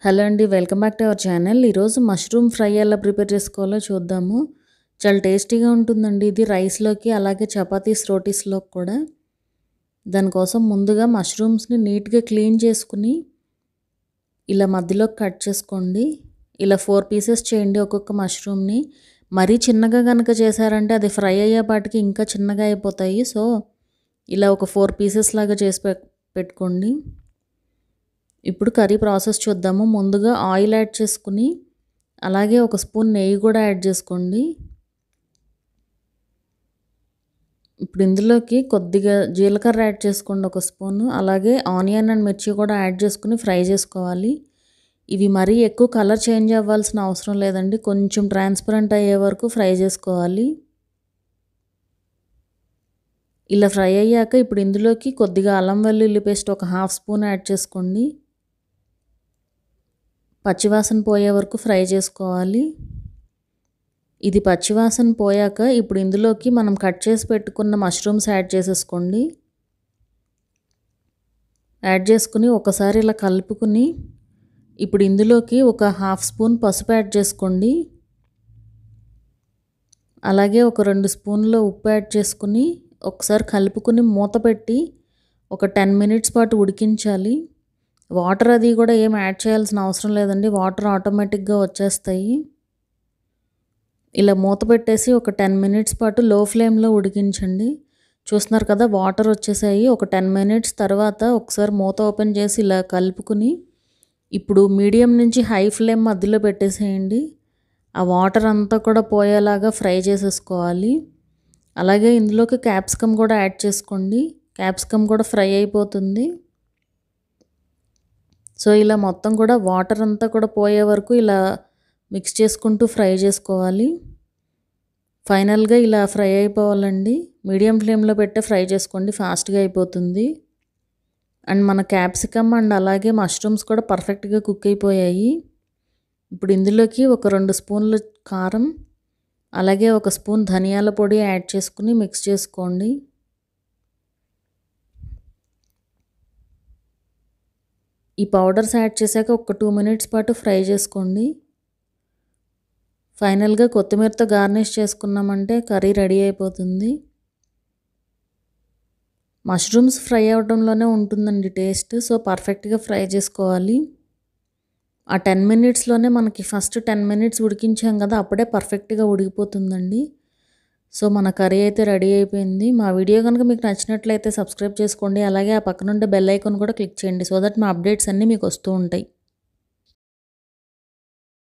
Hello అండి, welcome back to our channel. ఈరోజు mushroom fry ఎలా ప్రిపేర్ చేసుకోవాలో చూద్దాము. చాలా టేస్టీగా ఉంటుందండి ఇది రైస్లోకి, అలాగే చపాతీస్ రోటీస్లోకి కూడా. దానికోసం ముందుగా మష్రూమ్స్ని నీట్గా క్లీన్ చేసుకుని ఇలా మధ్యలో కట్ చేసుకోండి. ఇలా 4 పీసెస్ చేయండి ఒక్కొక్క మష్రూమ్ని. మరీ చిన్నగా కనుక చేశారంటే అది ఫ్రై అయ్యేపాటికి ఇంకా చిన్నగా అయిపోతాయి. సో ఇలా ఒక 4 పీసెస్ లాగా చేసి పెట్టుకోండి. ఇప్పుడు కర్రీ ప్రాసెస్ చూద్దాము. ముందుగా ఆయిల్ యాడ్ చేసుకుని అలాగే ఒక స్పూన్ నెయ్యి కూడా యాడ్ చేసుకోండి. ఇప్పుడు ఇందులోకి కొద్దిగా జీలకర్ర యాడ్ చేసుకోండి, ఒక స్పూను. అలాగే ఆనియన్ అండ్ మిర్చి కూడా యాడ్ చేసుకుని ఫ్రై చేసుకోవాలి. ఇవి మరీ ఎక్కువ కలర్ చేంజ్ అవ్వాల్సిన అవసరం లేదండి, కొంచెం ట్రాన్స్పరెంట్ అయ్యే వరకు ఫ్రై చేసుకోవాలి. ఇలా ఫ్రై అయ్యాక ఇప్పుడు ఇందులోకి కొద్దిగా అల్లం వెల్లుల్లి పేస్ట్ ఒక హాఫ్ స్పూన్ యాడ్ చేసుకోండి. పచ్చివాసన పోయే వరకు ఫ్రై చేసుకోవాలి. ఇది పచ్చివాసన పోయాక ఇప్పుడు ఇందులోకి మనం కట్ చేసి పెట్టుకున్న మష్రూమ్స్ యాడ్ చేసేసుకోండి. యాడ్ చేసుకుని ఒకసారి ఇలా కలుపుకుని ఇప్పుడు ఇందులోకి ఒక హాఫ్ స్పూన్ పసుపు యాడ్ చేసుకోండి. అలాగే ఒక 2 స్పూన్ల ఉప్పు యాడ్ చేసుకుని ఒకసారి కలుపుకుని మూత పెట్టి ఒక 10 మినిట్స్ పాటు ఉడికించాలి. వాటర్ అది కూడా ఏం యాడ్ చేయాల్సిన అవసరం లేదండి, వాటర్ ఆటోమేటిక్గా వచ్చేస్తాయి. ఇలా మూత పెట్టేసి ఒక 10 మినిట్స్ పాటు లో ఫ్లేమ్లో ఉడికించండి. చూస్తున్నారు కదా, వాటర్ వచ్చేసాయి. ఒక 10 మినిట్స్ తర్వాత ఒకసారి మూత ఓపెన్ చేసి ఇలా కలుపుకుని ఇప్పుడు మీడియం నుంచి హై ఫ్లేమ్ మధ్యలో పెట్టేసేయండి. ఆ వాటర్ అంతా కూడా పోయేలాగా ఫ్రై చేసేసుకోవాలి. అలాగే ఇందులోకి క్యాప్సికమ్ కూడా యాడ్ చేసుకోండి. క్యాప్సికమ్ కూడా ఫ్రై అయిపోతుంది. సో ఇలా మొత్తం కూడా వాటర్ అంతా కూడా పోయే వరకు ఇలా మిక్స్ చేసుకుంటూ ఫ్రై చేసుకోవాలి. ఫైనల్గా ఇలా ఫ్రై అయిపోవాలండి. మీడియం ఫ్లేమ్లో పెట్టే ఫ్రై చేసుకోండి, ఫాస్ట్గా అయిపోతుంది. అండ్ మన క్యాప్సికమ్ అండ్ అలాగే మష్రూమ్స్ కూడా పర్ఫెక్ట్గా కుక్ అయిపోయాయి. ఇప్పుడు ఇందులోకి ఒక 2 స్పూన్ల కారం, అలాగే ఒక స్పూన్ ధనియాల పొడి యాడ్ చేసుకుని మిక్స్ చేసుకోండి. ఈ పౌడర్స్ యాడ్ చేశాక ఒక 2 మినిట్స్ పాటు ఫ్రై చేసుకోండి. ఫైనల్గా కొత్తిమీరతో గార్నిష్ చేసుకున్నామంటే కర్రీ రెడీ అయిపోతుంది. మష్రూమ్స్ ఫ్రై అవడంలోనే ఉంటుందండి టేస్ట్. సో పర్ఫెక్ట్గా ఫ్రై చేసుకోవాలి. ఆ 10 మినిట్స్లోనే మనకి ఫస్ట్ 10 మినిట్స్ ఉడికించాం కదా, అప్పుడే పర్ఫెక్ట్గా ఉడికిపోతుందండి. సో మన కర్రీ అయితే రెడీ అయిపోయింది. మా వీడియో కనుక మీకు నచ్చినట్లయితే సబ్స్క్రైబ్ చేసుకోండి. అలాగే ఆ పక్కనుండే బెల్ ఐకాన్ కూడా క్లిక్ చేయండి, సో దట్ మా అప్డేట్స్ అన్నీ మీకు వస్తూ ఉంటాయి.